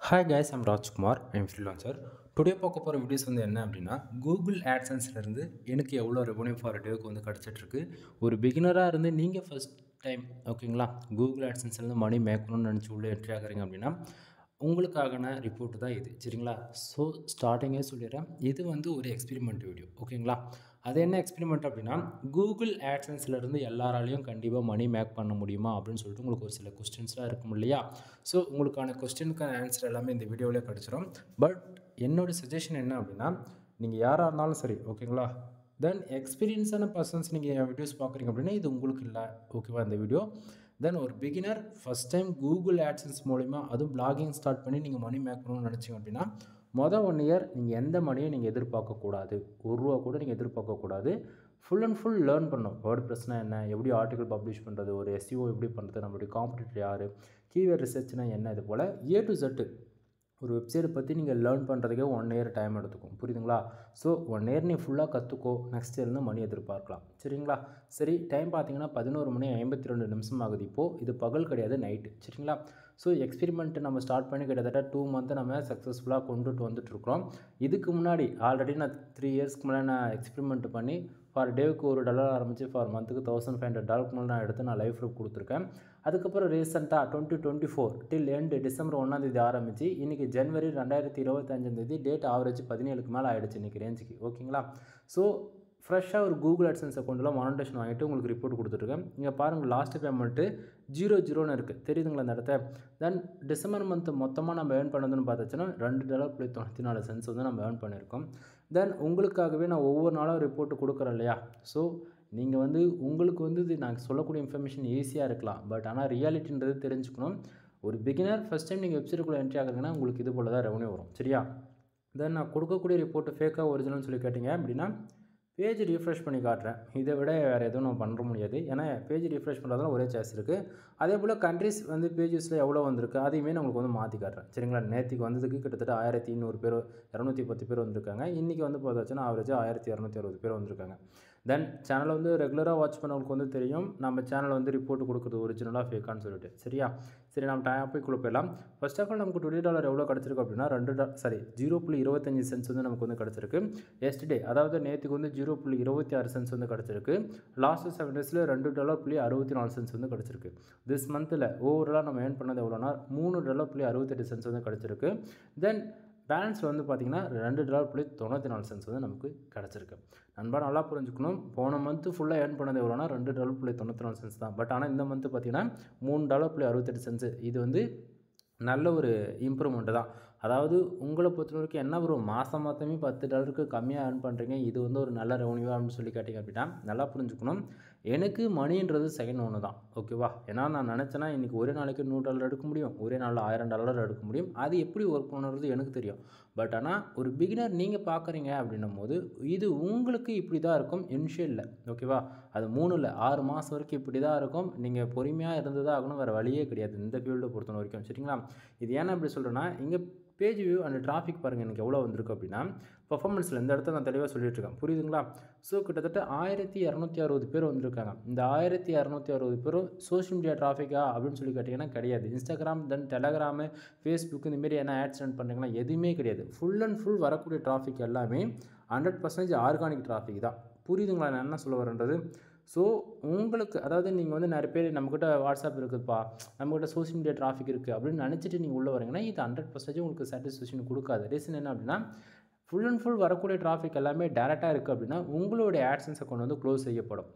Hi guys, I'm Rajkumar. I'm freelancer. Today பார்க்க போகிற videos என்ன அப்படின்னா கூகுள் ஆட்சன்ஸ்லேருந்து எனக்கு எவ்வளோ ரெவன்யூ ஃபார் டேவுக்கு கிடச்சிட்ருக்கு. ஒரு பிகினராக இருந்து நீங்கள் ஃபஸ்ட் டைம் ஓகேங்களா கூகுள் ஆட்சன்ஸ்லேருந்து மணி மேக் பண்ணணும்னு நினச்சி உள்ளே என்ட்ரி ஆகிறீங்க அப்படின்னா உங்களுக்கான ரிப்போர்ட் தான் இது. சரிங்களா? ஸோ ஸ்டார்டிங்கே சொல்லிடுறேன், இது ஒரு எக்ஸ்பெரிமெண்ட் வீடியோ. ஓகேங்களா? அது என்ன எக்ஸ்பெரிமெண்ட் அப்படின்னா கூகுள் ஆட்சன்ஸ்லேருந்து எல்லாராலையும் கண்டிப்பாக மணி மேக் பண்ண முடியுமா அப்படின்னு சொல்லிட்டு உங்களுக்கு ஒரு சில கொஸ்டின்ஸ்லாம் இருக்கும் இல்லையா? ஸோ உங்களுக்கான கொஸ்டினுக்கான ஆன்சர் எல்லாமே இந்த வீடியோவிலே கிடச்சிரும். பட் என்னோடய சஜஷன் என்ன அப்படின்னா நீங்கள் யாராக இருந்தாலும் சரி ஓகேங்களா, தென் எக்ஸ்பீரியன்ஸான பர்சன்ஸ் நீங்கள் என் வீடியோஸ் பார்க்குறீங்க அப்படின்னா இது உங்களுக்கு இல்லை. ஓகேவா? இந்த வீடியோ தென் ஒரு பிகினர் ஃபஸ்ட் டைம் கூகுள் ஆட்சன்ஸ் மூலிமா அதுவும் பிளாகிங் ஸ்டார்ட் பண்ணி நீங்கள் மணி மேக் பண்ணணும்னு நினச்சிங்க அப்படின்னா மொதல் 1 இயர் நீங்கள் எந்த மணியும் நீங்கள் எதிர்பார்க்கக்கூடாது. ₹1 கூட நீங்கள் எதிர்பார்க்கக்கூடாது. ஃபுல் அண்ட் ஃபுல் லேர்ன் பண்ணணும். வேர்ட் ப்ரெஸ்னால் என்ன, எப்படி ஆர்டிகல் பப்ளிஷ் பண்ணுறது, ஒரு எஸ்இஓ எப்படி பண்ணுறது, நம்மளுடைய காம்படிட்டர் யார், கீவேர்ட் ரிசர்ச்னால் என்ன, இது போல் ஏ டு Z ஒரு வெப்சைட்டை பற்றி நீங்கள் லேர்ன் பண்ணுறதுக்கே 1 இயர் டைம் எடுத்துக்கும். புரியுதுங்களா? ஸோ 1 இயர் நீ ஃபுல்லாக கற்றுக்கோ, நெக்ஸ்ட் இயர்ந்து மணி எதிர்பார்க்கலாம். சரிங்களா? சரி, டைம் பார்த்தீங்கன்னா 11:52 ஆகுது. இப்போது இது பகல் கிடையாது, நைட்டு. சரிங்களா? ஸோ எக்ஸ்பெரிமெண்ட்டு நம்ம ஸ்டார்ட் பண்ணி கிட்டத்தட்ட 2 மந்த்து நம்ம சக்ஸஸ்ஃபுல்லாக கொண்டுட்டு வந்துட்டுருக்குறோம். இதுக்கு முன்னாடி ஆல்ரெடி நான் 3 இயர்ஸ்க்கு மேலே நான் எக்ஸ்பெரிமெண்ட் பண்ணி ஃபார் டேவுக்கு $1 ஆரம்பித்து ஃபார் மந்த்துக்கு $1500 மேலே நான் எடுத்து நான் லைஃப் ப்ரூஃப் கொடுத்துருக்கேன். அதுக்கப்புறம் ரீசெண்டாக 2024 டில் எண்டு டிசம்பர் 1 ஆரம்பித்து இன்றைக்கி ஜனவரி 2025 டேட் ஆவரேஜ் 17க்கு மேலே ஆகிடுச்சு இன்றைக்கி ரேஞ்சுக்கு. ஓகேங்களா? ஸோ ஃப்ரெஷ்ஷாக ஒரு கூகுள் அட்சன்ஸ் அக்கௌண்ட்டில் மானிட்டேஷன் வாங்கிட்டு உங்களுக்கு ரிப்போர்ட் கொடுத்துட்ருக்கேன். இங்கே பாருங்கள், லாஸ்ட் பேமெண்ட்டு 00ன்னு இருக்குது. தெரியுதுங்களா இந்த இடத்த? தென் டிசம்பர் மந்த் மொத்தமாக நம்ம ஏர்ன் பண்ணதுன்னு பார்த்துச்சுன்னா $2.94 நம்ம ஏர்ன் பண்ணியிருக்கோம். தென் உங்களுக்காகவே நான் ஒவ்வொரு நாளும் ரிப்போர்ட்டு கொடுக்குறேன் இல்லையா? ஸோ நீங்கள் உங்களுக்கு இது நான் சொல்லக்கூடிய இன்ஃபர்மேஷன் ஈஸியாக இருக்கலாம். பட் ஆனால் ரியாலிட்டின்றது தெரிஞ்சுக்கணும். ஒரு பிகினர் ஃபஸ்ட் டைம் நீங்கள் வெப்சைட்டுக்குள்ளே என்ட்ரி ஆகுறீங்கன்னா உங்களுக்கு இது போல் தான் ரெவன்யூ வரும். சரியா? தென் நான் கொடுக்கக்கூடிய ரிப்போர்ட்டு ஃபேக்காக ஒரிஜினல்னு சொல்லி கேட்டிங்க அப்படின்னா பேஜ் ரீஃப்ரெஷ் பண்ணி காட்டுறேன். இதை விட வேறு எதுவும் நம்ம பண்ண முடியாது. ஏன்னா பேஜ் ரீஃப்ரெஷ் பண்ணுறதுலாம் ஒரே சாய்ஸ் இருக்குது. அதே போல் கண்ட்ரிஸ் பேஜஸில் எவ்வளோ வந்திருக்கு அதையுமே நான் உங்களுக்கு மாற்றி காட்டுறேன். சரிங்களா? நேற்றுக்கு வந்ததுக்கு கிட்டத்தட்ட 1200 பேர் 210 பேர் வந்திருக்காங்க. இன்றைக்கி பார்த்தாச்சுன்னா ஆவரேஜாக 1260 பேர் வந்திருக்காங்க. தென் சேனலை ரெகுலராக வாட்ச் பண்ணவங்களுக்கு தெரியும் நம்ம சேனல் ரிப்போர்ட் கொடுக்குறது ஒரிஜினலாக ஃபேக்கான்னு சொல்லிட்டு. சரியா? சரி, நம்ம டாப்பிக்குள்ளே போயிடலாம். ஃபர்ஸ்ட் ஆஃப் ஆல் நமக்கு $20 எவ்வளோ கிடச்சிருக்கு அப்படின்னா 0.25 நமக்கு கிடச்சிருக்கு. எஸ்டே அதாவது நேற்றுக்கு 0.26 கிடச்சிருக்கு. லாஸ்ட் 7 டேஸில் $2.64 கிடச்சிருக்கு. திஸ் மந்தில் ஓவராலாக நம்ம ஏர்ன் பண்ணது எவ்வளோனா $3.68 கிடச்சிருக்கு. தென் பேலன்ஸ் பார்த்திங்கன்னா $2.94 நமக்கு கிடச்சிருக்கு. நண்பா நல்லா புரிஞ்சுக்கணும், போன மந்த்து ஃபுல்லாக ஏர்ன் பண்ணது எவ்வளோனா $2.94 தான். பட் ஆனால் இந்த மந்த்து பார்த்திங்கன்னா $3.68. இது நல்ல ஒரு இம்ப்ரூவ்மெண்ட்டு தான். அதாவது உங்களை பொறுத்த வரைக்கும் என்ன ஒரு மாதம் மாதமே $10 கம்மியாக ஏர்ன் பண்ணுறீங்க, இது ஒரு நல்ல ரெவன்யூ அப்படின்னு சொல்லி கேட்டிங்க அப்படின்னா நல்லா புரிஞ்சுக்கணும். எனக்கு மணின்றது செகண்ட் ஒன்று தான். ஓகேவா? ஏன்னா நான் நினச்சேன்னா இன்றைக்கி ஒரே நாளைக்கு $100 எடுக்க முடியும், ஒரே நாளில் $1000 எடுக்க முடியும். அது எப்படி ஒர்க் பண்ணுறது எனக்கு தெரியும். பட் ஆனால் ஒரு பிகினர் நீங்கள் பார்க்குறீங்க அப்படின்னும் போது இது உங்களுக்கு இப்படி தான் இருக்கும் இனிஷியலில். ஓகேவா? அது 3 இல்லை 6 மாதம் வரைக்கும் இப்படி தான் இருக்கும். நீங்கள் பொறுமையாக இருந்து தான் ஆகணும், வேறு வழியே கிடையாது இந்த ஃபீல்டை பொறுத்த வரைக்கும். சரிங்களா? இது ஏன்னா இப்படி சொல்கிறேன்னா இங்கே பேஜ் வியூ அண்ட் டிராஃபிக் பாருங்கள் எனக்கு எவ்வளோ வந்திருக்கு அப்படின்னா பர்ஃபார்மன்ஸில் இந்த இடத்த நான் தெளிவாக சொல்லிட்டு இருக்கேன். புரியுதுங்களா? ஸோ கிட்டத்தட்ட 1260 பேர் வந்திருக்காங்க. இந்த 1260 பேரும் சோஷியல் மீடியா டிராஃபிக்கா அப்படின்னு சொல்லி கேட்டிங்கன்னா கிடையாது. இன்ஸ்டாகிராம் தென் டெலகிராமு ஃபேஸ்புக் இந்தமாரி என்ன ஆட்ஸ் ரன் பண்ணுறீங்கன்னா எதுவுமே கிடையாது. ஃபுல் அண்ட் ஃபுல் வரக்கூடிய டிராஃபிக் எல்லாமே 100% ஆர்கானிக் டிராஃபிக் தான். புரியுதுங்களா நான் என்ன சொல்ல வரேன்றது? ஸோ உங்களுக்கு அதாவது நீங்கள் நிறைய பேர் நம்மக்கிட்ட வாட்ஸ்அப் இருக்குதுப்பா, நம்மக்கிட்ட சோஷியல் மீடியா டிராஃபிக் இருக்குது அப்படின்னு நினச்சிட்டு நீங்கள் உள்ளே வரீங்கன்னா இது 100% உங்களுக்கு சாட்டிஸ்ஃபேக்ஷன் கொடுக்காது. ரீசன் என்ன அப்படின்னா ஃபுல் அண்ட் ஃபுல் வரக்கூடிய டிராஃபிக் எல்லாமே டேரெக்டாக இருக்குது அப்படின்னா உங்களுடைய ஆட்சன்ஸ் அக்கௌண்ட் க்ளோஸ் செய்யப்படும்.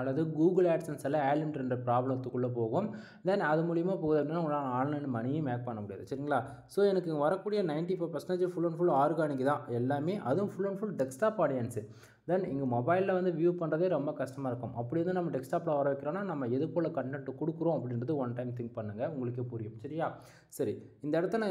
அல்லது கூகுள் ஆட்சன்ஸ் எல்லாம் ஆலிம்ன்ற ப்ராப்ளத்துக்குள்ளே போகும். தென் அது மூலிமா போகுது அப்படின்னா உங்களால் ஆன்லைன் மணியும் மேக் பண்ண முடியாது. சரிங்களா? ஸோ எனக்கு வரக்கூடிய 95% ஃபுல் அண்ட் ஃபுல் ஆர்கானிக் தான் எல்லாமே. அதுவும் full and full desktop audience. Then இங்கே மொபைலில் வியூ பண்ணுறதே ரொம்ப கஷ்டமாக இருக்கும். அப்படி நம்ம டெஸ்க்டாப்பில் வர வைக்கிறோன்னா நம்ம எது போல் கண்டென்ட் கொடுக்குறோம் அப்படின்றது ஒன் டைம் திங்க் பண்ணுங்கள், உங்களுக்கே புரியும். சரியா? சரி, இந்த இடத்துல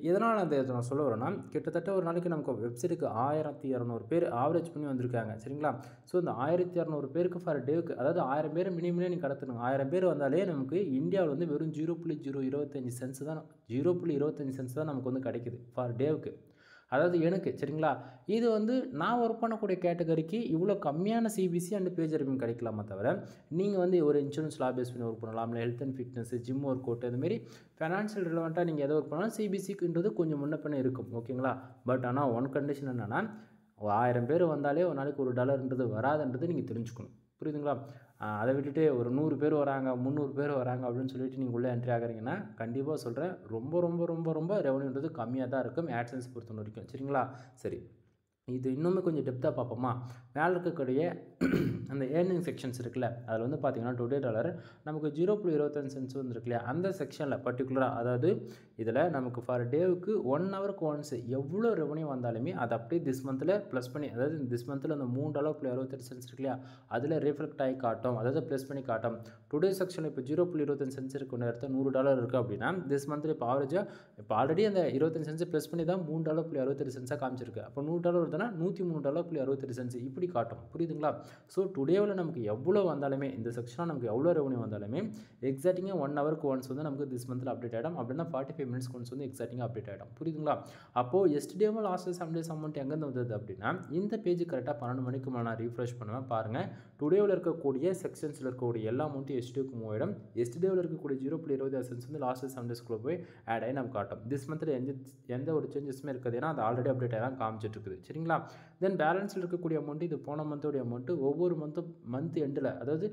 எதனால் அந்த நான் சொல்ல வரேன்னா கிட்டத்தட்ட ஒரு நாளைக்கு நமக்கு வெப்சைட்டுக்கு 1200 பேர் ஆவரேஜ் பண்ணி வந்திருக்காங்க. சரிங்களா? ஸோ இந்த 1200 பேருக்கு ஃபார் டேவுக்கு அதாவது 1000 பேர் மினிமமே நீங்கள் கடத்தணும். 1000 பேர் வந்தாலே நமக்கு இந்தியாவில் வெறும் 0.025 சென்ஸ் தான் 0.25 சென்ஸ் தான் நமக்கு கிடைக்குது ஃபார் டேவுக்கு. அதாவது எனக்கு சரிங்களா. இது வந்து நான் ஒர்க் பண்ணக்கூடிய கேட்டகரிக்கு இவ்வளோ கம்மியான சிபிசி அண்ட் பேஜ் ரிவ்யூ கிடைக்கலாமா தவிர, நீங்கள் வந்து ஒரு இன்சூரன்ஸ் லா பேஸ் பண்ணி ஒர்க் பண்ணலாம், இல்லை health and fitness, gym workout, அதுமாரி ஃபைனான்ஷியல் ரிலவெண்ட்டாக நீங்கள் எதை ஒர்க் பண்ணாலும் சிபிசிக்குன்றது கொஞ்சம் முன்ன பின்ன இருக்கும். ஓகேங்களா. பட் ஆனால் ஒன் கண்டிஷன் என்னென்னா, 1000 பேர் வந்தாலே ஒரு நாளைக்கு $1ன்றது வராதுன்றது நீங்கள் தெரிஞ்சுக்கணும். புரியுதுங்களா. அதை விட்டுட்டு ஒரு 100 பேர் வராங்க, 300 பேர் வராங்க அப்படின்னு சொல்லிட்டு நீங்கள் உள்ளே என்ட்ரி ஆகிறீங்கன்னா, கண்டிப்பாக சொல்கிறேன், ரொம்ப ரொம்ப ரொம்ப ரொம்ப ரெவன்யூன்றது கம்மியாக தான் இருக்கும் ஆட்சன்ஸ் பொறுத்த வரைக்கும். சரிங்களா. சரி, இது இன்னுமே கொஞ்சம் டெப்த்தாக பார்ப்போமா. மேலே இருக்கக்கூடிய அந்த ஏர்னிங் செக்ஷன்ஸ் இருக்குல்ல, அதில் வந்து பார்த்தீங்கன்னா $2 நமக்கு 0.25 வந்து இருக்கு இல்லையா, அந்த செக்ஷனில் பர்டிகுலராக, அதாவது இதில் நமக்கு ஃபார் டேவுக்கு 1 ஹவருக்கு ஒன்ஸ் எவ்வளோ ரெவன்யூ வந்தாலுமே அதை அப்படியே திஸ் மந்தில் ப்ளஸ் பண்ணி, அதாவது திஸ் மந்தில் அந்த $3.68 இருக்கு இல்லையா, அதில் ரிஃப்ளெக்ட் ஆகி காட்டும், அதாவது ப்ளஸ் பண்ணி காட்டும். டுடே செக்ஷனில் இப்போ 0.25 இருக்கு, ஒன்று இடத்துல $100 இருக்குது அப்படின்னா, திஸ் மந்தில் இப்போ ஆவரேஜாக இப்போ ஆல்ரெடி அந்த 25 சென்ட்ஸ் ப்ளஸ் பண்ணி தான் $3.68 காமிச்சிருக்கு. அப்போ $100 வருதுன்னா $103.68 இப்படி காட்டும். புரியுதுங்களா. ஸோ டுடேவில் நமக்கு எவ்வளோ வந்தாலுமே, இந்த செக்ஷனாக நமக்கு எவ்வளோ ரெவன்யூ வந்தாலுமே எக்ஸாக்டிங்காக 1 ஹவருக்கு ஒன்ஸ் வந்து நமக்கு திஸ் மந்தில் அப்டேட் ஆகிடும். அப்படின்னா 45 மினிட்ஸ்க்கு ஒன்ஸ் வந்து எக்ஸாக்டிங்காக அப்டேட் ஆகிடும். புரியுதுங்களா. அப்போது எஸ்டேவும் லாஸ்ட் 7 டேஸ் அமௌண்ட் எங்கேருந்து வந்தது அப்படின்னா, இந்த பேஜ் கரெக்டாக 12 மணிக்கு மேலே நான் ரீஃப்ரெஷ் பண்ணுவேன். பாருங்கள், டுடேவில் இருக்கக்கூடிய செக்ஷன்ஸில் இருக்கக்கூடிய எல்லா அமௌண்ட்டும் எஸ்டேக்கு மூவ் ஆகிடும். எஸ்டேவில் இருக்கக்கூடிய 0.20 வந்து லாஸ்ட் 7 டேஸ்க்குள்ளே போய் ஆட் ஆகி நம்ம காட்டும். திஸ் மந்தில் எந்த ஒரு சேஞ்சஸுமே இருக்காது, ஏன்னா அது ஆல்ரெடி அப்டேட் ஆகி தான் காமிச்சிட்டு இருக்குது. சரிங்களா. தென் பேலன்ஸில் இருக்கக்கூடிய அமௌண்ட், இது போன மந்தோடைய அமௌண்ட்டு ஒவ்வொரு மந்த் எண்டில், அதாவது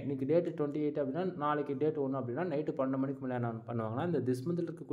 இன்னைக்கு டேட் 28 அப்படின்னா நாளைக்கு டேட் 1 அப்படின்னா நைட்டு 12 மணிக்கு மேலே என்ன பண்ணுவாங்கன்னா, இந்த திஸ் மந்தில் இருக்கக்கூடிய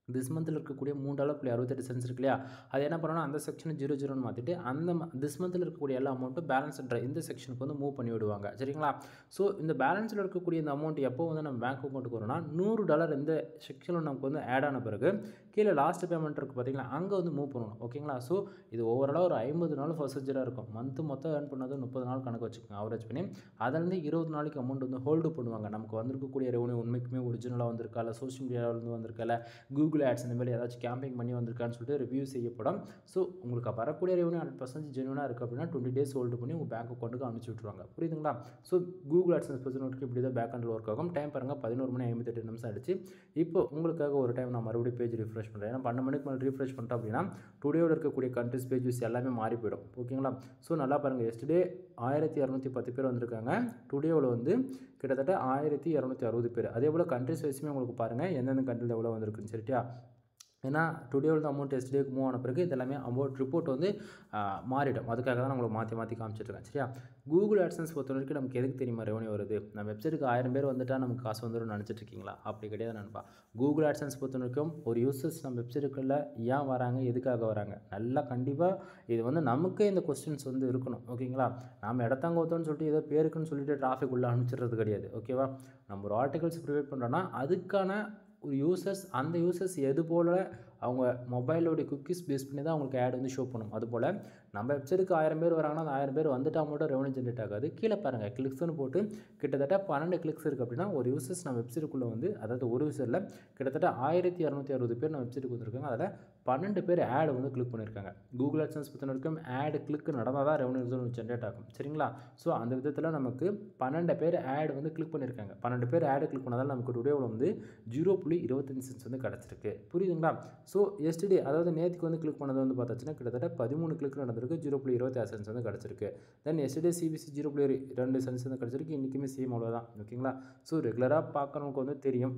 திஸ் மந்தில் இருக்கக்கூடிய $3.68 இருக்கு இல்லையா, அது என்ன பண்ணணும்னா அந்த செக்ஷன் 00ன்னு மாற்றிட்டு அந்த திஸ் மந்தில் இருக்கக்கூடிய எல்லா அமௌண்ட்டும் பேலன்ஸ்ன்ற இந்த செக்ஷனுக்கு வந்து மூவ் பண்ணி விடுவாங்க. சரிங்களா. ஸோ இந்த பேலன்ஸில் இருக்கக்கூடிய இந்த அமௌண்ட் எப்போ வந்து நம்ம பேங்க் அக்கௌண்ட்டுக்கு வரும்னா, $100 இந்த செக்ஷனில் நமக்கு வந்து ஆட் ஆன பிறகு கீழே லாஸ்ட் பேமெண்ட் இருக்குது பார்த்தீங்களா, அங்கே வந்து மூவ் பண்ணணும். ஓகேங்களா. ஸோ இது ஓவராலாக ஒரு 50 நாள் ப்ரொசீஜராக இருக்கும். மந்த்து மொத்தம் ஏர்ன் பண்ணது 30 நாள் கணக்கு வச்சுக்கோங்க ஆவரேஜ் பண்ணி. அதிலேருந்து 20 நாளைக்கு அமௌண்ட் வந்து ஹோல்டு பண்ணுவாங்க. நமக்கு வந்திருக்கக்கூடிய ரெவன்யூ உண்மைக்குமே ஒரிஜினலாக வந்திருக்கா, இல்லை சோஷியல் மீடியாவிலேருந்து வந்திருக்கா, இல்லை கூகுள் ஆட்ஸ் இந்த மாதிரி ஏதாச்சும் கேம்பிங் பண்ணி வந்திருக்கான்னு சொல்லிட்டு ரிவ்யூ செய்யப்படும். ஸோ உங்களுக்கு வரக்கூடிய ரெவன்யூ 100% ஜென்யூனாக இருக்குது அப்படின்னா 20 டேஸ் ஹோல்டு பண்ணி உங்கள் பேங்க் அக்கௌண்ட்டுக்கு அனுப்பிச்சி விட்ருவாங்க. புரியுதுங்களா. ஸோ கூகுள் ஆட்ஸன்ஸ் பொறுத்தவரைக்கும் இப்படி தான் பேக் அண்டில் ஒர்க் ஆகும். டைம் பாருங்கள் 11:58 ஆகிடுச்சு. இப்போ உங்களுக்காக ஒரு டைம் நான் மறுபடியும் பேஜ் ரிஃப்ரெஷ் பண்ணுறேன். ஏன்னா 12 மணிக்கு மேலே ரீஃப்ரெஷ் பண்ணிட்டோம் அப்படின்னா டுடேயோட இருக்கக்கூடிய கண்ட்ரிஸ் பேஜஸ் எல்லாமே மாறி போயிடும். ஓகேங்களா. ஸோ நல்லா பாருங்கள், எஸ்டே 1210 பேர் வந்திருக்காங்க. டுடேவில் வந்து கிட்டத்தட்ட 1260 பேர். அதே போல் கண்ட்ரிஸ் வைஸுமே உங்களுக்கு பாருங்கள் எந்தெந்த கண்ட்ரியில் எவ்வளோ வந்திருக்குன்னு. சரிட்டியா. ஏன்னா டுடேவில் தான் அமௌண்ட் எஸ்டேக்கு மூவ் ஆன பிறகு இதெல்லாமே அமௌண்ட் ரிப்போர்ட் வந்து மாறிடும். அதுக்காக தான் நான் உங்களுக்கு மாற்றி காமிச்சிட்ருக்கேன். சரியா. கூகுள் ஆட்சன்ஸ் பொறுத்த வரைக்கும் நமக்கு எதுக்கு தெரியுமா ரெவன்யூ வருது, நம்ம வெப்சைட்டுக்கு 1000 பேர் வந்துட்டால் நமக்கு காசு வந்துடும் நினச்சிட்டு இருக்கீங்களா. அப்படி கிடையாது நண்பா. கூகுள் ஆட்சன்ஸ் பொறுத்த வரைக்கும் ஒரு யூசர்ஸ் நம்ம வெப்சைட்டுக்குள்ளே ஏன் வராங்க, எதுக்காக வராங்க, நல்லா கண்டிப்பாக இது வந்து நமக்கே இந்த கொஸ்டின்ஸ் வந்து இருக்கணும். ஓகேங்களா. நம்ம இடத்தாங்கோத்தோன்னு சொல்லிட்டு ஏதோ பேருக்குன்னு சொல்லிட்டு டிராஃபிக் உள்ளே அனுப்பிச்சிடுறது கிடையாது. ஓகேவா. நம்ம ஒரு ஆர்டிகல்ஸ் ப்ரிவேட் பண்ணுறோன்னா அதுக்கான ஒரு யூசர்ஸ், அந்த யூசர்ஸ் எது போல் அவங்க மொபைலோடைய குக்கீஸ் பேஸ் பண்ணி தான் அவங்களுக்கு ஆட் வந்து ஷோ பண்ணும். அதுபோல் நம்ம வெப்சைட்டுக்கு 1000 பேர் வராங்கன்னா அந்த 1000 பேர் வந்துட்டால் மட்டும் ரெவன்யூ ஜென்ரேட் ஆகாது. கீழே பாருங்கள் கிளிக்ஸ்னு போட்டு கிட்டத்தட்ட 12 கிளிக்ஸ் இருக்குது அப்படின்னா ஒரு யூசர்ஸ் நம்ம வெப்சைட்டுக்குள்ளே வந்து, அதாவது ஒரு யூசரில் கிட்டத்தட்ட 1260 பேர் நம்ம வெப்சைட்டுக்கு வந்துருக்காங்க. அதில் 12 பேர் ஆட் வந்து கிளிக் பண்ணியிருக்காங்க. கூகுள் ஆட்சன்ஸ் பொறுத்த வரைக்கும் ஆட் கிளிக் நடந்தால் தான் ரெவன்யூ ஜென்ரேட் ஆகும். சரிங்களா. ஸோ அந்த விதத்தில் நமக்கு 12 பேர் ஆட் வந்து கிளிக் பண்ணியிருக்காங்க. 12 பேர் ஆட் கிளிக் பண்ணதால் நமக்கு டுடேவில் வந்து 0.25 வந்து கிடச்சிருக்கு. புரியுதுங்களா. ஸோ எஸ்டே, அதாவது நேற்றுக்கு வந்து கிளிக் பண்ணது வந்து பார்த்தாச்சுன்னா கிட்டத்தட்ட 13 கிளிக் நடந்திருக்கு, 0.26 வந்து கிடச்சிருக்கு. தென் எஸ்டே சிபிசி 0.2 வந்து கிடச்சிருக்கு. இன்றைக்குமே சேம் அவ்வளோதான். ஓகேங்களா. ஸோ ரெகுலராக பார்க்குறவங்களுக்கு வந்து தெரியும்.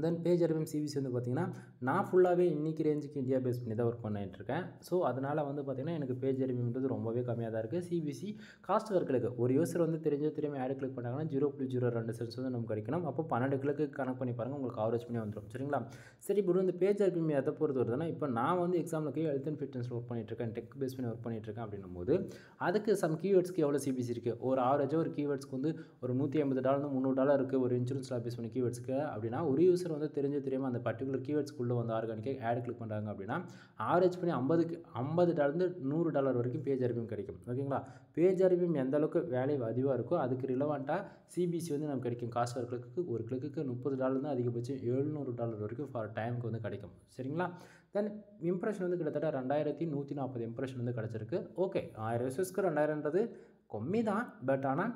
தென் பேஜ் அறிவியம் சிபிசி வந்து பார்த்திங்கன்னா நான் ஃபுல்லாகவே இன்றைக்கி ரேஞ்சுக்கு இந்தியா பேஸ் பண்ணி தான் ஒர்க் பண்ணிகிட்ருக்கேன். ஸோ அதனால் வந்து பார்த்திங்கன்னா எனக்கு பேஜ் அறிவியம்ன்றது ரொம்பவே கம்மியாக தான் இருக்குது. சிபிசி காஸ்ட் ஒர்க்கிலுக்கு ஒரு யூசர் வந்து தெரியாமல் ஆட் கிளிக் பண்ணாங்கன்னா 0.02 வந்து நமக்கு கிடைக்கணும். அப்போ 12 கிளிக்கு கணக்கு பண்ணி பாருங்கள், உங்களுக்கு ஆவரேஜ் பண்ணி வந்துடும். சரிங்களா. சரி, இப்போ இந்த பேஜ் அறிவியம் எதை பொறுத்து வருதுன்னா, இப்போ நான் வந்து எக்ஸாம்பிளுக்கு ஹெல்த் அண்ட் ஃபிட்னஸ் ஒர்க் பண்ணிகிட்ருக்கேன், டெக் பேஸ் பண்ணி ஒர்க் பண்ணிகிட்ருக்கேன் அப்படின்னும் போது அதுக்கு சம் கீவேர்ட்ஸ்க்கு எவ்வளோ சிபிசி இருக்குது. ஒரு ஆவரேஜாக ஒரு கீவேர்ட்ஸ்க்கு வந்து ஒரு $150 $300 இருக்குது ஒரு இன்சூரன்ஸ் லா பேஸ் பண்ணி கீவேர்ட்ஸ்க்கு அப்படின்னா, ஒரு யூசர் வந்து தெரியாமல் அந்த பர்டிகுலர் கீவேர்ட்ஸ்க்குள்ளே வந்து ஆர்கானிக்காக ஆட் கிளிக் பண்ணுறாங்க அப்படின்னா ஆவரேஜ் பண்ணி $50 $100 வரைக்கும் பேஜ் அறிவியம் கிடைக்கும். ஓகேங்களா. பேஜ் அறிவியம் எந்த அளவுக்கு வேலை அதிகமாக இருக்கோ அதுக்கு ரிலவெண்ட்டாக சிபிசி வந்து நமக்கு கிடைக்கும். காஸ்ட் ஒரு கிளிக்கு $30 தான் அதிகபட்சம் $700 வரைக்கும் ஃபார் டைமுக்கு வந்து கிடைக்கும். சரிங்களா. தென் இம்ப்ரெஷன் வந்து கிட்டத்தட்ட 2140 இம்ப்ரெஷன் வந்து கிடச்சிருக்கு. ஓகே, 1000 யூசர்ஸ்க்கு 2000ன்றது கம்மி தான். பட் ஆனால்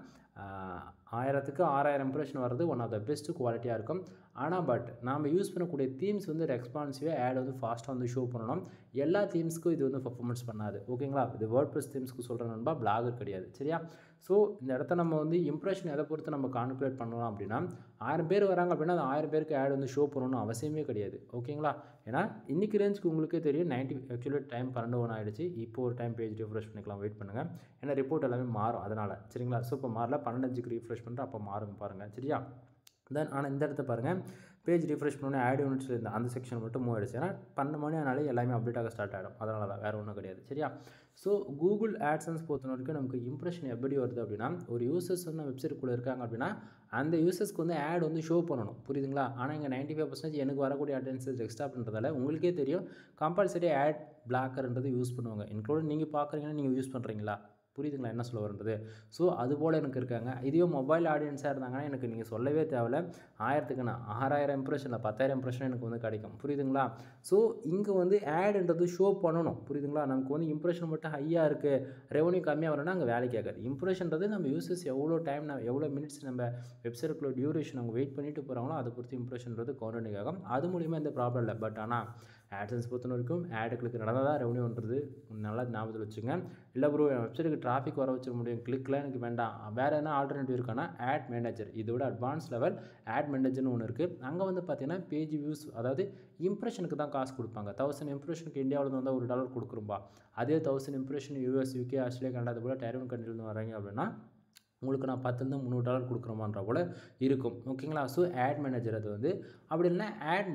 1000க்கு 6000 இம்ப்ரெஷன் வர்றது ஒன் ஆஃப் த பெஸ்ட் குவாலிட்டியாக இருக்கும். ஆனால் பட் நாம் யூஸ் பண்ணக்கூடிய தீம்ஸ் வந்து ரெஸ்பான்சிவாக ஆட் வந்து ஃபாஸ்ட்டாக வந்து ஷோ பண்ணணும். எல்லா தீம்ஸ்க்கும் இது வந்து பர்ஃபார்மன்ஸ் பண்ணாது. ஓகேங்களா? இது வேர்ட்ப்ரெஸ் தீம்ஸ்க்கு சொல்கிற நண்பா, பிளாகர் கிடையாது. சரியா? ஸோ இந்த இடத்த நம்ம வந்து இம்ப்ரெஷன் எதை பொறுத்து நம்ம கால்குலேட் பண்ணலாம் அப்படின்னா, 1000 பேர் வராங்க அப்படின்னா அந்த 1000 பேருக்கு ஆட் வந்து ஷோ பண்ணணும்னு அவசியமே கிடையாது. ஓகேங்களா? ஏன்னா இன்றைக்கி ரேஞ்சுக்கு உங்களுக்கே தெரியும் 90 ஆக்சுவலி டைம் 12:01 ஆகிடுச்சு. இப்போ ஒரு டைம் பேஜ் ரிஃப்ரெஷ் பண்ணிக்கலாம், வெயிட் பண்ணுங்கள். ஏன்னா ரிப்போர்ட் எல்லாமே மாறும் அதனால். சரிங்களா? ஸோ இப்போ மாறல, 12:05க்கு ரீஃப்ரெஷ் பண்ணுறேன், அப்போ மாறுங்க பாருங்கள். சரியா? தென் ஆனால் இந்த இடத்த பாருங்கள், பேஜ் ரிஃப்ரெஷ் பண்ணோன்னே ஆட் யூனிட்ஸில் இருந்த அந்த செக்ஷன் மட்டும் மூவ் ஆகிடுச்சு. ஏன்னா 12 மணி ஆனாலே எல்லாமே அப்டேட் ஆக ஸ்டார்ட் ஆகிடும். அதனால தான், வேறு ஒன்றும் கிடையாது. சரியா? ஸோ கூகுள் ஆட்சன்ஸ் பொறுத்த வரைக்கும் நமக்கு இம்ப்ரெஷன் எப்படி வருது அப்படின்னா, ஒரு யூசர்ஸ் வந்து வெப்சைட்டுக்குள்ளே இருக்காங்க அப்படின்னா அந்த யூசர்ஸ்க்கு வந்து ஆட் வந்து ஷோ பண்ணணும். புரியுதுங்களா? ஆனால் இங்கே 95% எனக்கு வரக்கூடிய அட்டென்சன்ஸ் எக்ஸ்ட்ரா பண்ணுறதால உங்களுக்கே தெரியும் கம்பல்சரி ஆட் பிளாக்கர்ன்றது யூஸ் பண்ணுவாங்க. இன்க்ளூட் நீங்கள் பார்க்குறீங்கன்னா நீங்கள் யூஸ் பண்ணுறீங்களா? புரியுதுங்களா என்ன சொல்ல வருன்றது? ஸோ அதுபோல் எனக்கு இருக்காங்க. இதுவே மொபைல் ஆடியன்ஸாக இருந்தாங்கன்னா எனக்கு நீங்கள் சொல்லவே தேவையில்ல, 1000க்கு நான் 6000 இம்ப்ரெஷனில் 10,000 இம்ப்ரெஷன் எனக்கு வந்து கிடைக்கும். புரியுதுங்களா? ஸோ இங்கே வந்து ஆடுன்றது ஷோ பண்ணணும். புரியுதுங்களா? நமக்கு வந்து இம்ப்ரெஷன் மட்டும் ஹையாக இருக்குது, ரெவன்யூ கம்மியாக வரணும்னா அங்கே வேலைக்கு ஆகாது. இம்ப்ரெஷன்றது நம்ம யூசர்ஸ் எவ்வளோ டைம், எவ்வளோ மினிட்ஸ் நம்ம வெப்சைட்டுக்குள்ள டியூரேஷன் அவங்க வெயிட் பண்ணிட்டு போகிறாங்களோ அதை பொறுத்து இம்ப்ரெஷன்றது கவுண்டிங் ஆகும். அது மூலிமா எந்த ப்ராப்ளம் இல்லை. பட் ஆனால் ஆட்சன்ஸ் பொறுத்த வரைக்கும் ஆடுகளுக்கு நடந்தால் தான் ரெவன்யூன்றது நல்லா ஞாபகத்தில் வச்சுங்க. இல்லை ப்ரோ என் வெப்சைட்டுக்கு டிராஃபிக் வர வச்சிட முடியும், கிளிக்லாம் எனக்கு வேண்டாம், வேறு என்ன ஆல்டர்னேட்டிவ் இருக்கானா ஆட் மேனேஜர். இதோட அட்வான்ஸ் லெவல் ஆட் மேனேஜர்னு ஒன்று இருக்குது. அங்கே வந்து பார்த்தீங்கன்னா பேஜ் வியூஸ், அதாவது இம்ப்ரெஷனுக்கு தான் காசு கொடுப்பாங்க. 1000 இம்ப்ரெஷனுக்கு இந்தியாவில் வந்தால் $1 கொடுக்குறோம்பா. அதே 1000 impression US, UK, Australia, Canada அது போல் டைரன் கண்ட்ரிலேருந்து வராங்க அப்படின்னா உங்களுக்கு நான் 10லேருந்து $300 கொடுக்குறோமான்ற போல் இருக்கும். ஓகேங்களா? ஸோ ஆட் மேனேஜர் அது வந்து அப்படி இல்லைனா ஆட்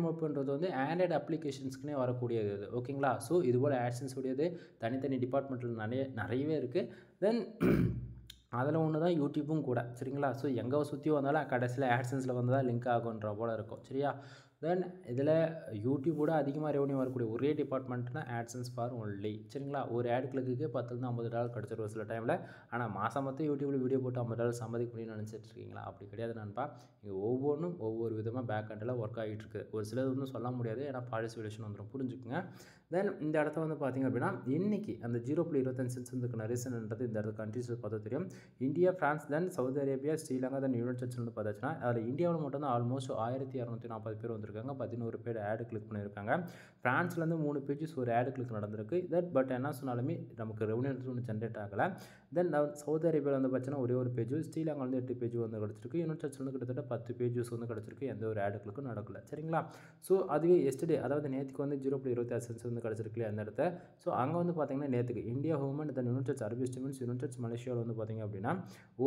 மோப்ன்றது வந்து ஆண்ட்ராய்டு அப்ளிகேஷன்ஸ்க்குனே வரக்கூடியது அது. ஓகேங்களா? ஸோ இதுபோல் ஆட்சன்ஸ் உடையது தனித்தனி டிபார்ட்மெண்ட்டில் நிறையவே இருக்குது. தென் அதில் ஒன்று தான் யூடியூப்பும் கூட. சரிங்களா? ஸோ எங்கே சுற்றி வந்தாலும் கடைசியில் ஆட்சன்ஸில் வந்து தான் லிங்க் ஆகுன்ற போல் இருக்கும். சரியா? தென் இதில் யூடியூபோட அதிகமாக ரெவன்யூ வரக்கூடிய ஒரே டிபார்ட்மெண்ட்னா ஆட்சன்ஸ் ஃபார் ஒன்லி. சரிங்களா? ஒரு ஆட் கிளிக்கு 10லேருந்து $50 கிடச்சிரும் சில டைமில். ஆனால் மாதம் மொத்தம் யூடியூப்பில் வீடியோ போட்டு $50 சம்பாதிக்க முடியும்னு நினச்சிட்டு இருக்கீங்களா? அப்படி கிடையாது நண்பா. இங்கே ஒவ்வொன்றும் ஒவ்வொரு விதமாக பேக் எண்டில் ஒர்க் ஆகிட்டு இருக்குது. ஒரு சிலது வந்து சொல்ல முடியாது, ஏன்னா பாலிசி விலேஷன் வந்துடும், புரிஞ்சுக்குங்க. தென் இந்த இடத்த வந்து பார்த்திங்க அப்படின்னா இன்றைக்கி அந்த 0.25 சென்ட்ஸ் வந்துக்கான ரீசன்ன்றது இந்த இடத்துல கண்ட்ரிஸ் பார்த்தா தெரியும். இந்தியா, ஃப்ரான்ஸ், தென் சவுதி அரேபியா, ஸ்ரீலங்கா, தென் யுனைடெட் ஸ்டேட்ஸ் வந்து பார்த்தாச்சுன்னா அதில் இந்தியாவில் மட்டும்தான் ஆல்மோஸ்ட் 1240 பேர் வந்திருக்காங்க. 11 பேர் ஆடு கிளிக் பண்ணியிருக்காங்க. ஃப்ரான்ஸ்லேருந்து 3 பேஜஸ் ஒரு ஆடு கிளிக் நடந்திருக்கு. பட் என்ன சொன்னாலுமே நமக்கு ரெவன்யூ ஒன்று ஜென்ரேட் ஆகலை. தென் சவுதி அரேபியாவில் வந்து பார்த்தீங்கன்னா ஒரே ஒரு பேஜ், ஸ்ரீலங்காவில் 8 பேஜ் வந்து கிடச்சிருக்கு. யுனைடெட் ஸ்டேட்ஸ் வந்து கிட்டத்தட்ட 10 பேஜஸ் வந்து கிடச்சிருக்கு. எந்த ஒரு ஆடு கிளிக்கும் நடக்கல. சரிங்களா? ஸோ அதுவே எஸ்டர்டே, அதாவது நேற்றுக்கு வந்து 0.26 சென்ட்ஸ் வந்து கிடச்சிருக்கு இல்லையா அந்த இடத்த. ஸோ அங்கே வந்து பார்த்தீங்கன்னா நேற்றுக்கு இந்தியா ஹோமன், தென் யுனைடெட் ஸ்டேட்ஸ் அரபு எஸ்டிமெண்ட்ஸ், யுனைடெட் ஸ்டேட்ஸ் மலேசியாவில் வந்து பார்த்தீங்க அப்படின்னா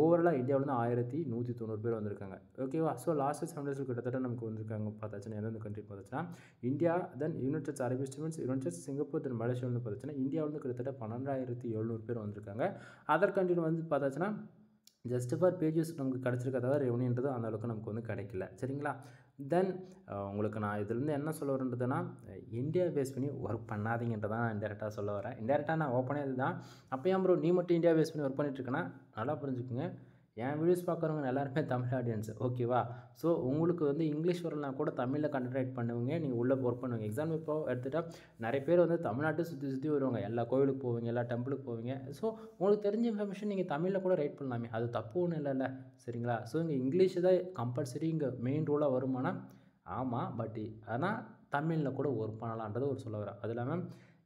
ஓவராலாக இந்தியாவில் வந்து 1190 பேர் வந்திருக்காங்க. ஓகேவா? ஸோ லாஸ்ட் 7 டேஸில் கிட்டத்தட்ட நமக்கு வந்திருக்காங்க பார்த்தாச்சுன்னா எந்தெந்த கண்ட்ரி பார்த்தாச்சுன்னா India, then United States Arab எஸ்டிமெண்ட்ஸ், United States, Singapore, then Malaysia வந்து பார்த்தாச்சுன்னா இந்தியாவில் வந்து கிட்டத்தட்ட 12,700 பேர் வந்திருக்காங்க. அதர் கண்ட்ரியில் வந்து பார்த்தாச்சுன்னா ஜஸ்ட் ஃபார் பேஜஸ் நமக்கு கிடச்சிருக்க தவிர ரெவன்யூன்றது அந்த அளவுக்கு நமக்கு வந்து கிடைக்கல. சரிங்களா? தென் உங்களுக்கு நான் இதுலேருந்து என்ன சொல்ல வரேன்றதுன்னா, இந்தியா பேஸ் பண்ணி ஒர்க் பண்ணாதீங்கன்றதான் நான் இன்டெரக்டாக சொல்ல வரேன். இன்டெரக்டாக நான் ஓப்பனே இதுதான். அப்போ ஏன் ப்ரோ நீ மட்டும் இந்தியா பேஸ் பண்ணி ஒர்க் பண்ணிட்டுருக்கேன்னா, நல்லா புரிஞ்சுக்குங்க, என் வீடியோஸ் பார்க்குறவங்க எல்லாருமே தமிழ் ஆடியன்ஸ். ஓகேவா? ஸோ உங்களுக்கு வந்து இங்கிலீஷ் வரலாம் கூட தமிழில் கன்சன்ட்ரேட் பண்ணுவீங்க, நீங்கள் உள்ளே ஒர்க் பண்ணுவீங்க. எக்ஸாம்பிள் இப்போ எடுத்துகிட்டா நிறைய பேர் வந்து தமிழ்நாட்டை சுற்றி வருவாங்க, எல்லா கோவிலுக்கு போவீங்க, எல்லா டெம்பிளுக்கு போவீங்க. ஸோ உங்களுக்கு தெரிஞ்ச இன்ஃபர்மேஷன் நீங்கள் தமிழில் கூட ரைட் பண்ணலாமே, அது தப்பு ஒன்றும் இல்லைல்ல. சரிங்களா? ஸோ இங்கே இங்கிலீஷ் தான் கம்பல்சரி இங்கே மெயின் ரூலாக வருமானா ஆமாம், பட் ஆனால் தமிழில் கூட ஒர்க் பண்ணலான்றது ஒரு சொல்ல வரேன். அது இல்லாமல்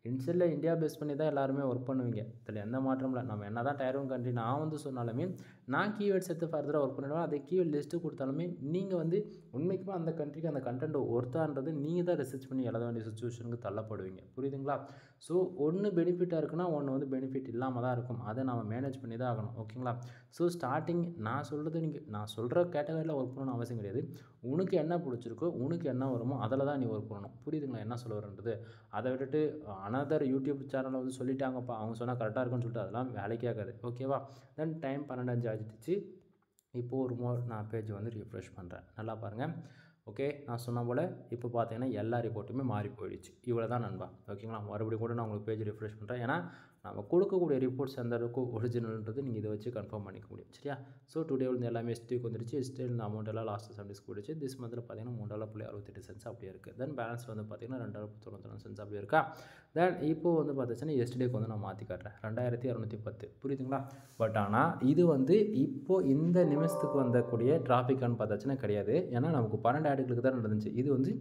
இன்சைடில் இந்தியா பேஸ் பண்ணி தான் எல்லாருமே ஒர்க் பண்ணுவீங்க, இதில் எந்த மாற்றமும் இல்லை. நம்ம என்ன தான் டயர் 1 கண்ட்ரி நான் வந்து சொன்னாலுமே நான் கீவேர்ட்ஸ் எடுத்து ஃபர்தராக ஒர்க் பண்ணிவிடுவேன். அதே கீவேர்ட் லிஸ்ட்டு கொடுத்தாலுமே நீங்கள் வந்து உண்மைக்குமே அந்த கண்ட்ரிக்கு அந்த கண்டென்ட் ஒர்த்தான்றது நீங்கள் தான் ரிசர்ச் பண்ணி எழுத வேண்டிய சுச்சுவேஷனுக்கு தள்ளப்படுவீங்க. புரியுதுங்களா? ஸோ ஒன்று பெனிஃபிட்டாக இருக்குன்னா ஒன்று வந்து பெனிஃபிட் இல்லாமல் தான் இருக்கும். அதை நம்ம மேனேஜ் பண்ணி தான் ஆகணும். ஓகேங்களா? ஸோ ஸ்டார்டிங் நான் சொல்கிறது நான் சொல்கிற கேட்டகரியில் ஒர்க் பண்ணணும்னு அவசியம் கிடையாது. உனக்கு என்ன பிடிச்சிருக்கோ, உனக்கு என்ன வருமோ அதில் தான் நீ ஒர்க் பண்ணணும். புரியுதுங்களா என்ன சொல்ல வரன்றது? அதை விட்டுட்டு அனதர் யூடியூப் சேனலில் வந்து சொல்லிட்டாங்கப்பா, அவங்க சொன்னால் கரெக்டாக இருக்குன்னு சொல்லிட்டு அதெல்லாம் வேலைக்கே ஆகாது. ஓகேவா? தென் டைம் 12:05 ஆகிடுச்சு. இப்போது ஒரு நான் பேஜ் வந்து ரிஃப்ரெஷ் பண்ணுறேன். நல்லா பாருங்கள். ஓகே, நான் சொன்ன போல் இப்போ பார்த்தீங்கன்னா எல்லா ரிப்போர்ட்டுமே மாறி போயிடுச்சு. இவ்வளோ தான் நண்பா. ஓகேங்களா? மறுபடியும் கூட நான் உங்களுக்கு பேஜ் ரிஃப்ரெஷ் பண்ணுறேன். ஏன்னா நம்ம கொடுக்கக்கூடிய ரிப்போர்ட்ஸ் எந்த அளவுக்கு ஒரிஜினல்ன்றது நீங்கள் இதை வச்சு கன்ஃபார்ம் பண்ணிக்க முடியும். சரியா? ஸோ டுடே வந்து எல்லாமே எஸ்டிக்கு வந்துருச்சு. எஸ்டியில் இந்த அமௌண்ட் எல்லாம் லாஸ்ட் 7 டேஸ்க்கு போயிடுச்சு. திஸ் மந்தில் பார்த்தீங்கன்னா $3.68 அப்படியே இருக்குது. தென் பேலன்ஸ் வந்து பார்த்தீங்கன்னா $2.94 அப்படியே இருக்கா. தென் இப்போது வந்து பார்த்துச்சுன்னா எஸ்டேக்கு வந்து நான் மாற்றி காட்டுறேன் 2210 புரியுதுங்களா. பட் ஆனால் இது வந்து இப்போது இந்த நிமிஷத்துக்கு வந்தக்கூடிய டிராஃபிக்கான்னு பார்த்தாச்சுன்னா கிடையாது. ஏன்னா நமக்கு 12 ஆடுகளுக்கு தான் நடந்துச்சு. இது வந்து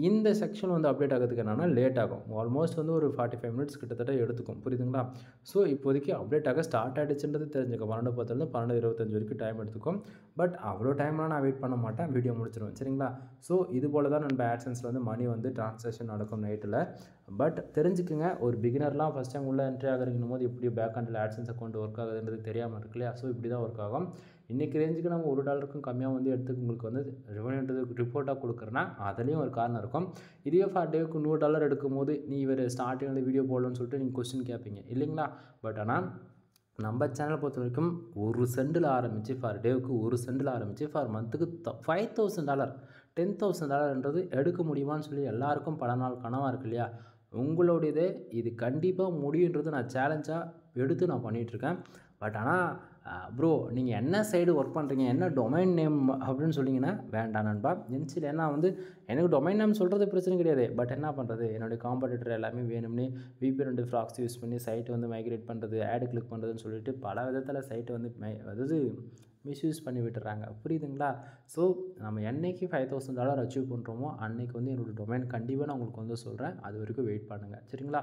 இந்த செக்ஷன் வந்து அப்டேட் ஆகிறதுக்கு என்னன்னா லேட் ஆகும். ஆல்மோஸ்ட் வந்து ஒரு 45 மினிட்ஸ் கிட்டத்தட்ட எடுத்துக்கும். புரியுதுங்களா. ஸோ இப்போதைக்கு அப்டேட் ஆக ஸ்டார்ட் ஆகிடுச்சுன்றது தெரிஞ்சுக்கும். 12:10 12:25 வரைக்கும் டைம் எடுத்துக்கும். பட் அவ்வளோ டைம்லாம் நான் வெயிட் பண்ண மாட்டேன். வீடியோ முடிச்சிடுவேன். சரிங்களா. ஸோ இது போல் தான் நம்ம ஆட்சன்ஸில் வந்து மணி வந்து ட்ரான்சாக்ஷன் நடக்கும் நைட்டில். பட் தெரிஞ்சுக்குங்க, ஒரு பிகினர்லாம் ஃபஸ்ட் டைம் உள்ளே என்ட்ரி ஆகிறீங்கன்னும் போது எப்படி பேக் ஹேண்டில் ஆட்சன்ஸ் அக்கௌண்ட் ஒர்க் ஆகுதுன்றது தெரியாமல் இருக்கு இல்லையா. ஸோ இப்படி தான் ஒர்க் ஆகும். இன்றைக்கி ரேஞ்சுக்கு நம்ம $1 கம்மியாக வந்து எடுத்து உங்களுக்கு வந்து ரெவன்யூன்றது ரிப்போர்ட்டாக கொடுக்குறேன்னா அதுலேயும் ஒரு காரணம் இருக்கும். இதுவே ஃபார் டேவுக்கு $100 எடுக்கும்போது நீ இவர் ஸ்டார்டிங் வந்து வீடியோ போடலன்னு சொல்லிட்டு நீங்கள் கொஸ்டின் கேட்பீங்க இல்லைங்களா. பட் ஆனால் நம்ம சேனலை பொறுத்த வரைக்கும் $1 ஆரம்பித்து ஃபார் டேவுக்கு $1 ஆரம்பித்து ஃபார் மந்த்துக்கு $5,000 $10,000ன்றது எடுக்க முடியுமான்னு சொல்லி எல்லாருக்கும் பல நாள் கனவாக இருக்கு இல்லையா. உங்களுடையதே இது கண்டிப்பாக முடியுன்றது நான் சேலஞ்சாக எடுத்து நான் பண்ணிகிட்ருக்கேன். பட் ஆனால் ப்ரோ நீங்கள் என்ன சைடு ஒர்க் பண்ணுறீங்க, என்ன டொமைன் நேம் அப்படின்னு சொன்னீங்கன்னா வேண்டாம் நண்பா. என்சில் ஏன்னா வந்து எனக்கு டொமைன் நேம் சொல்கிறது பிரச்சனை கிடையாது. பட் என்ன பண்ணுறது, என்னுடைய காம்படிட்டர் எல்லாமே வேணும்னே VPN ப்ராக்ஸி யூஸ் பண்ணி சைட்டை வந்து மைக்ரேட் பண்ணுறது, ஆடு கிளிக் பண்ணுறதுன்னு சொல்லிட்டு பல விதத்தில் சைட்டை வந்து அதாவது மிஸ்யூஸ் பண்ணி விட்டுறாங்க. புரியுதுங்களா. ஸோ நம்ம என்றைக்கு $5,000 அச்சீவ் பண்ணுறோமோ அன்றைக்கி வந்து என்னோடய டொமைன் கண்டிப்பாக நான் உங்களுக்கு வந்து சொல்கிறேன். அது வரைக்கும் வெயிட் பண்ணுங்கள். சரிங்களா.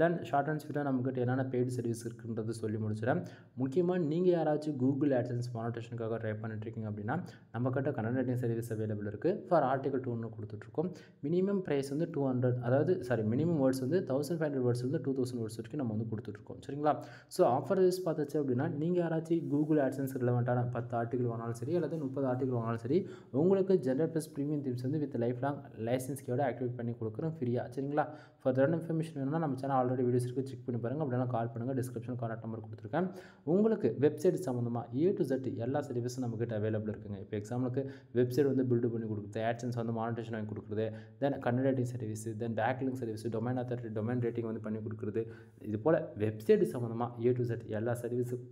தென் ஷார்ட் அண்ட் ஸ்வீட்டாக நம்மக்கிட்ட என்னென்ன பெய்டு சர்வீஸ் இருக்குன்றது சொல்லி முடிச்சிடறேன். முக்கியமாக நீங்கள் யாராச்சும் கூகுள் ஆட்சன்ஸ் மானிட்டேஷனுக்காக ட்ரை பண்ணிட்டுருக்கீங்க அப்படின்னா நம்மக்கிட்ட கண்டென்ட் ரைட்டிங் சர்வீஸ் அவைலபிள் இருக்குது. ஃபார் ஆர்டிகல் 2 கொடுத்துட்ருக்கோம். மினிமம் ப்ரைஸ் வந்து 200, அதாவது மினிமம் வேர்ட்ஸ் வந்து 1500 வேர்ட்ஸ் வந்து 2000 வேர்ட்ஸ் வரைக்கும் நம்ம வந்து கொடுத்துட்ருக்கோம். சரிங்களா. ஸோ ஆஃபர் வைஸ் பார்த்தாச்சு அப்படின்னா நீங்கள் யாராச்சும் கூகுள் ஆட்சன்ஸ் ரிலவெண்ட்டான 10 ஆர்டிகல் வாங்கினாலும் சரி அல்லது 30 ஆர்டிகல் வாங்கினாலும் சரி உங்களுக்கு ஜென்ரல் ப்ளஸ் ப்ரீமியம் தீம்ஸ் வந்து வித் லைஃப் லாங் லைசன்ஸ் கீயோட ஆக்டிவேட் பண்ணி கொடுக்குறோம் ஃப்ரீயாக. சரிங்களா. ஃபர்தர் இன்ஃபர்மேஷன் வேணும்னா நம்ம சேனல் ஆல்ரெடி வீடியோஸ் இருக்குது, செக் பண்ணி பாருங்கள். அப்படின்னா கால் பண்ணுங்கள். டிஸ்கிரிப்ஷன் கான்டாக்ட் நம்பர் கொடுத்துருக்கேன். உங்களுக்கு வெப்சைட் சம்மந்தமாக A to Z எல்லா சர்வீஸும் நம்மக்கிட்ட அவைலபிள் இருக்குங்க. இப்போ எக்ஸாம்பிளுக்கு வெப்சைட் வந்து பில்டு பண்ணி கொடுக்குறது, ஆட்சன்ஸ் வந்து மானிட்டேஷன் வாங்கி கொடுக்குறது, then content writing service, then backlink service, domain authority domain rating வந்து பண்ணி கொடுக்குறது, இது போல் வெப்சைட் சம்மந்தமாக A to Z எல்லா சர்வீஸும்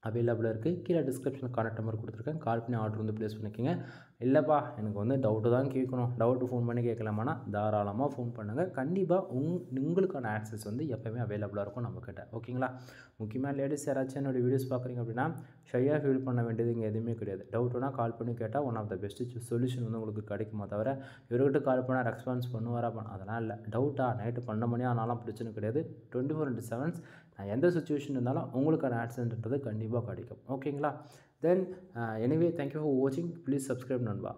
அவைலபிளாக இருக்குது. கீழே டிஸ்கிரிப்ஷனில் கான்டாக்ட் நம்பர் கொடுத்துருக்கேன். கால் பண்ணி ஆர்டர் வந்து ப்ளேஸ் பண்ணிக்கோங்க. இல்லைப்பா எனக்கு வந்து டவுட்டு தான் கேட்கணும், டவுட்டு ஃபோன் பண்ணி கேட்கலாமான்னா தாராளமாக ஃபோன் பண்ணுங்கள். கண்டிப்பாக உங்களுக்கான ஆக்சஸ் வந்து எப்போயுமே அவைலபிளாக இருக்கும் நம்மக்கிட்ட. ஓகேங்களா. முக்கியமாக லேடிஸ் யாராச்சும் என்னோடய வீடியோஸ் பார்க்குறீங்க அப்படின்னா ஷையாக ஃபீல் பண்ண வேண்டியது இங்கே எதுவுமே கிடையாது. டவுட்டுனா கால் பண்ணி கேட்டால் one of the best solution வந்து உங்களுக்கு கிடைக்குமா தவிர இவர்கிட்ட கால் பண்ணால் ரெஸ்பான்ஸ் பண்ணுவாரா அதெல்லாம் இல்லை. டவுட்டா நைட்டு 12 மணி ஆனாலும் பிரச்சனை கிடையாது. 24/7 நான் எந்த சுச்சுவேஷன் இருந்தாலும் உங்களுக்கான ஆட்சன்றது கண்டிப்பாக கிடைக்கும். ஓகேங்களா. தென் எனிவே தேங்க்யூ ஃபார் வாட்சிங். ப்ளீஸ் சப்ஸ்கிரைப் நண்பா.